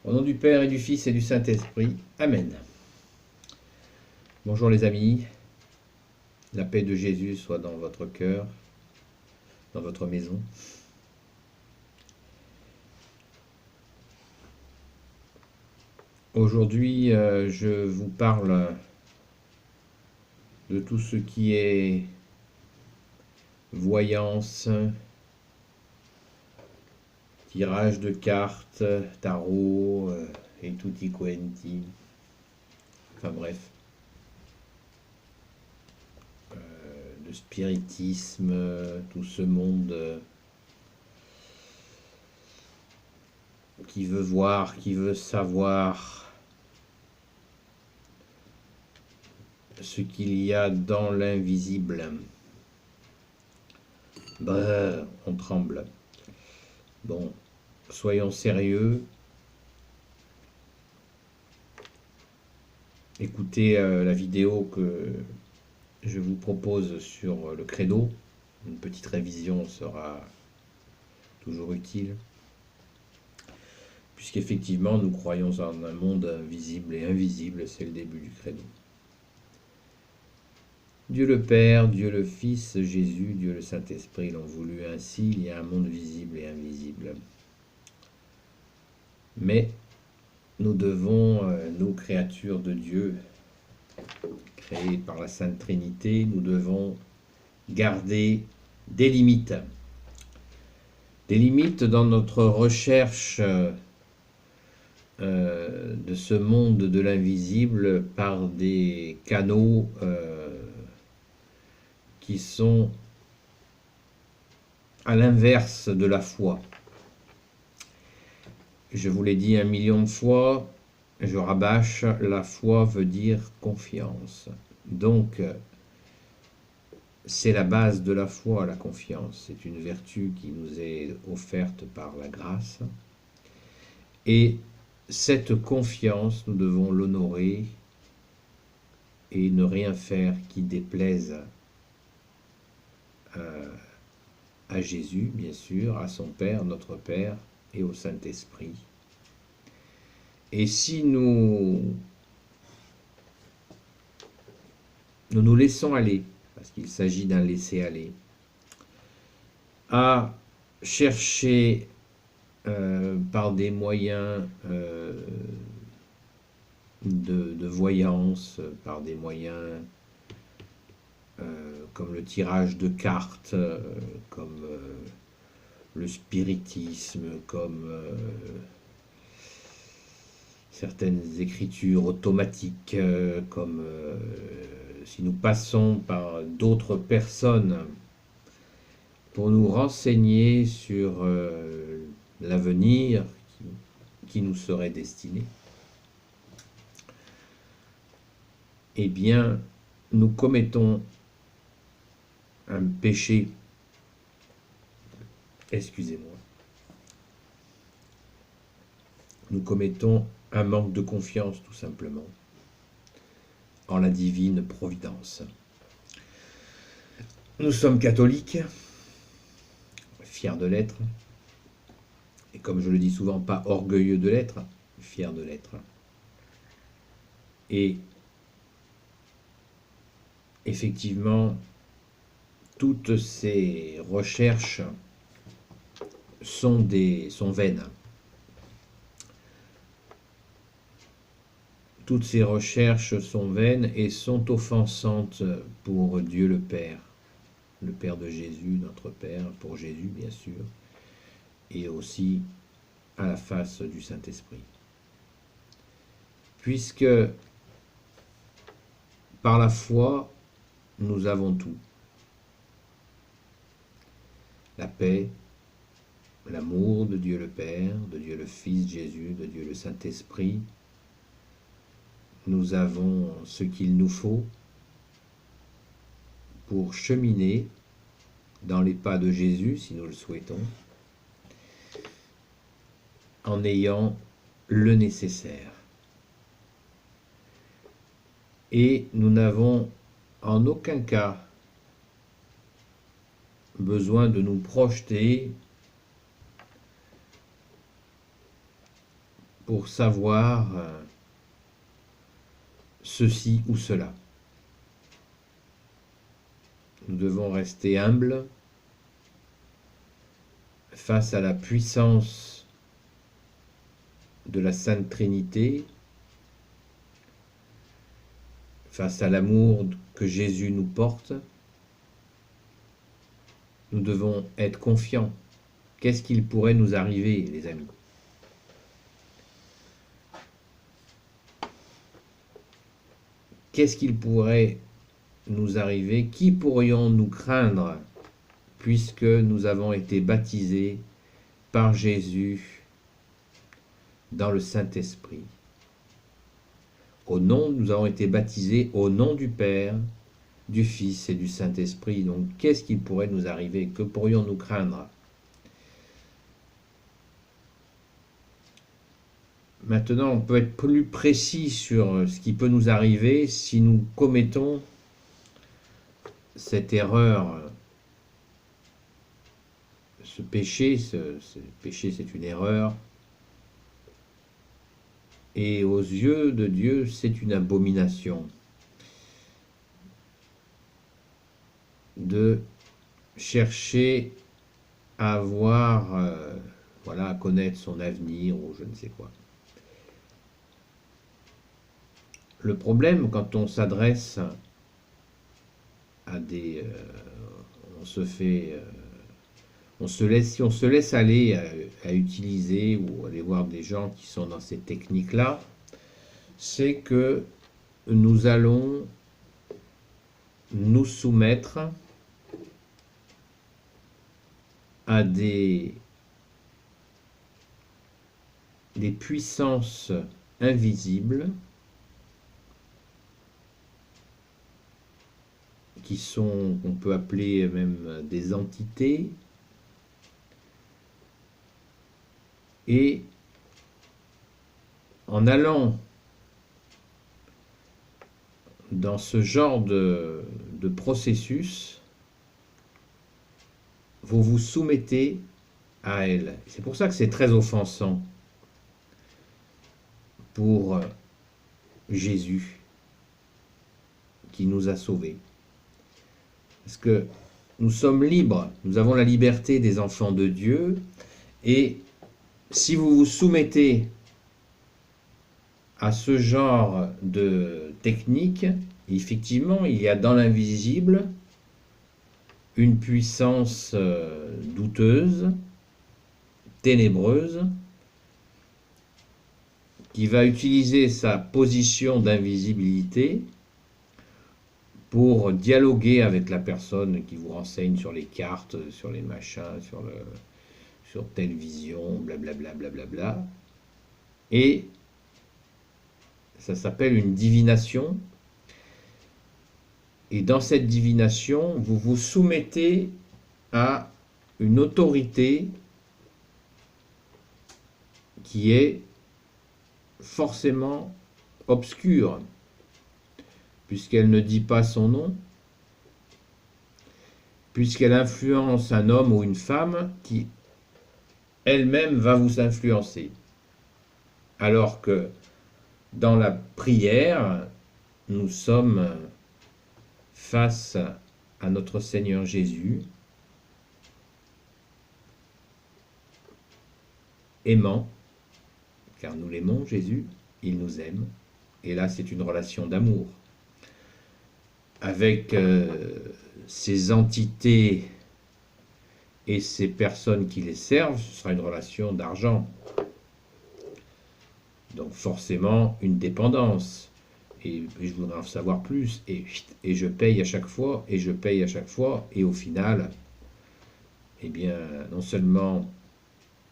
Au nom du Père et du Fils et du Saint-Esprit. Amen. Bonjour les amis. La paix de Jésus soit dans votre cœur, dans votre maison. Aujourd'hui, je vous parle de tout ce qui est voyance, tirage de cartes, tarot et tutti quanti. Enfin bref. Le spiritisme, tout ce monde qui veut voir, qui veut savoir ce qu'il y a dans l'invisible. On tremble. Bon, soyons sérieux. Écoutez la vidéo que je vous propose sur le credo. Une petite révision sera toujours utile. Puisqu'effectivement, nous croyons en un monde visible et invisible, c'est le début du credo. Dieu le Père, Dieu le Fils, Jésus, Dieu le Saint-Esprit l'ont voulu ainsi, il y a un monde visible et invisible. Mais nous devons, nous créatures de Dieu, créées par la Sainte Trinité, nous devons garder des limites. Des limites dans notre recherche de ce monde de l'invisible par des canaux qui sont à l'inverse de la foi. Je vous l'ai dit 1 million de fois, je rabâche, la foi veut dire confiance. Donc, c'est la base de la foi, la confiance. C'est une vertu qui nous est offerte par la grâce. Et cette confiance, nous devons l'honorer et ne rien faire qui déplaise à Jésus, bien sûr, à son Père, notre Père, et au Saint-Esprit. Et si nous nous laissons aller, parce qu'il s'agit d'un laisser-aller, à chercher par des moyens de voyance, par des moyens comme le tirage de cartes, comme le spiritisme, comme certaines écritures automatiques, comme si nous passons par d'autres personnes pour nous renseigner sur l'avenir qui nous serait destiné, eh bien, nous commettons un péché, excusez-moi, nous commettons un manque de confiance tout simplement en la divine providence. Nous sommes catholiques, fiers de l'être, et comme je le dis souvent, pas orgueilleux de l'être, fiers de l'être. Et effectivement, toutes ces recherches sont vaines. Toutes ces recherches sont vaines et sont offensantes pour Dieu le Père de Jésus, notre Père, pour Jésus bien sûr, et aussi à la face du Saint-Esprit. Puisque par la foi, nous avons tout. La paix, l'amour de Dieu le Père, de Dieu le Fils Jésus, de Dieu le Saint-Esprit. Nous avons ce qu'il nous faut pour cheminer dans les pas de Jésus, si nous le souhaitons, en ayant le nécessaire. Et nous n'avons en aucun cas besoin de nous projeter pour savoir ceci ou cela. Nous devons rester humbles face à la puissance de la Sainte Trinité, face à l'amour que Jésus nous porte. Nous devons être confiants. Qu'est-ce qu'il pourrait nous arriver, les amis? Qu'est-ce qu'il pourrait nous arriver? Qui pourrions-nous craindre puisque nous avons été baptisés par Jésus dans le Saint-Esprit? Nous avons été baptisés au nom du Père, du Fils et du Saint-Esprit. Donc, qu'est-ce qui pourrait nous arriver? Que pourrions-nous craindre? Maintenant, on peut être plus précis sur ce qui peut nous arriver si nous commettons cette erreur, ce péché. Ce péché, c'est une erreur. Et aux yeux de Dieu, c'est une abomination de chercher à avoir, voilà, à connaître son avenir ou je ne sais quoi. Le problème, quand on s'adresse à des... si on se laisse aller à utiliser ou aller voir des gens qui sont dans ces techniques-là, c'est que nous allons nous soumettre à des puissances invisibles qui sont, qu'on peut appeler même des entités, et en allant dans ce genre de processus, vous vous soumettez à elle. C'est pour ça que c'est très offensant pour Jésus qui nous a sauvés. Parce que nous sommes libres, nous avons la liberté des enfants de Dieu, et si vous vous soumettez à ce genre de technique, effectivement, il y a dans l'invisible une puissance douteuse, ténébreuse, qui va utiliser sa position d'invisibilité pour dialoguer avec la personne qui vous renseigne sur les cartes, sur les machins, sur telle vision, blablabla, blablabla. Et ça s'appelle une divination. Et dans cette divination, vous vous soumettez à une autorité qui est forcément obscure, puisqu'elle ne dit pas son nom, puisqu'elle influence un homme ou une femme qui elle-même va vous influencer. Alors que dans la prière, nous sommes face à notre Seigneur Jésus, aimant, car nous l'aimons, Jésus, il nous aime, et là c'est une relation d'amour. Avec ces entités et ces personnes qui les servent, ce sera une relation d'argent. Donc forcément une dépendance. Et je voudrais en savoir plus, et je paye à chaque fois, et je paye à chaque fois, et au final, eh bien, non seulement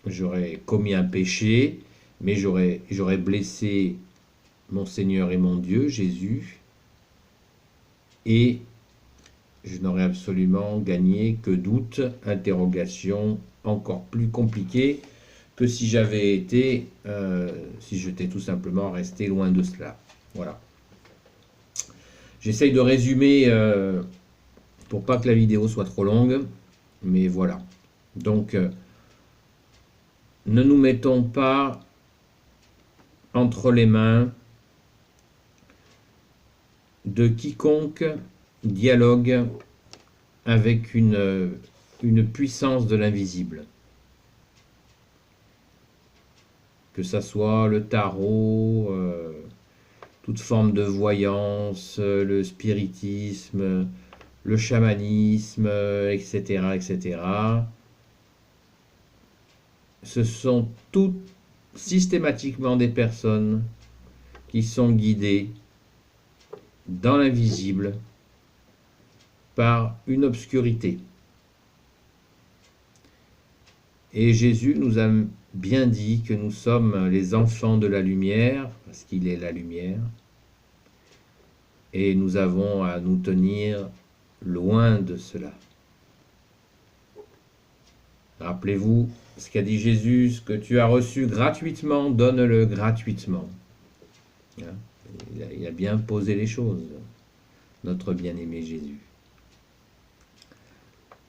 j'aurais commis un péché, mais j'aurais blessé mon Seigneur et mon Dieu, Jésus, et je n'aurais absolument gagné que doute, interrogation encore plus compliquée que si j'avais été, si j'étais tout simplement resté loin de cela. Voilà. J'essaye de résumer pour pas que la vidéo soit trop longue, mais voilà. Donc, ne nous mettons pas entre les mains de quiconque dialogue avec une puissance de l'invisible. Que ça soit le tarot, toute forme de voyance, le spiritisme, le chamanisme, etc., etc. Ce sont toutes systématiquement des personnes qui sont guidées dans l'invisible par une obscurité. Et Jésus nous a bien dit que nous sommes les enfants de la lumière, parce qu'il est la lumière, et nous avons à nous tenir loin de cela. Rappelez-vous ce qu'a dit Jésus, ce que tu as reçu gratuitement, donne-le gratuitement. Il a bien posé les choses, notre bien-aimé Jésus.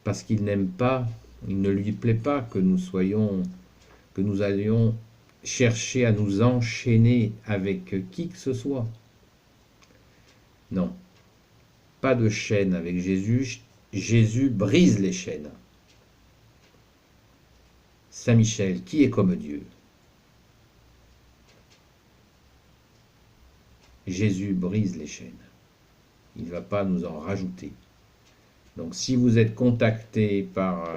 Parce qu'il n'aime pas, il ne lui plaît pas que nous allions chercher à nous enchaîner avec qui que ce soit. Non, pas de chaîne avec Jésus. Jésus brise les chaînes. Saint Michel, qui est comme Dieu? Jésus brise les chaînes. Il ne va pas nous en rajouter. Donc si vous êtes contacté par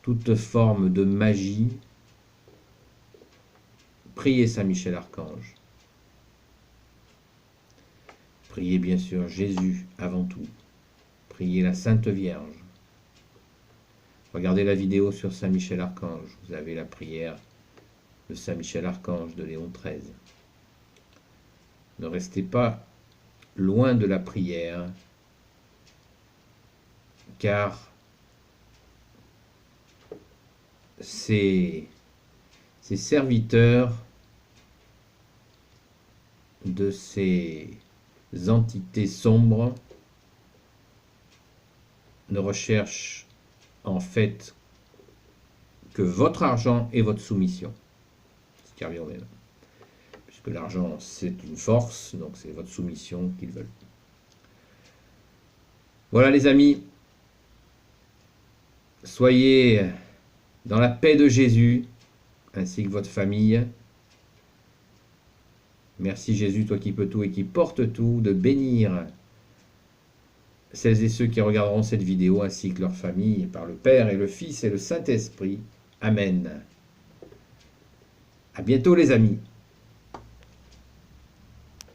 toute forme de magie, priez Saint Michel Archange. Priez bien sûr Jésus avant tout. Priez la Sainte Vierge. Regardez la vidéo sur Saint Michel Archange. Vous avez la prière de Saint Michel Archange de Léon XIII. Ne restez pas loin de la prière, car ces serviteurs de ces entités sombres ne recherchent en fait que votre argent et votre soumission. C'est ce qui revient au même. Puisque l'argent c'est une force, donc c'est votre soumission qu'ils veulent. Voilà les amis, soyez dans la paix de Jésus, ainsi que votre famille. Merci Jésus, toi qui peux tout et qui porte tout, de bénir celles et ceux qui regarderont cette vidéo, ainsi que leur famille, par le Père et le Fils et le Saint-Esprit. Amen. À bientôt les amis.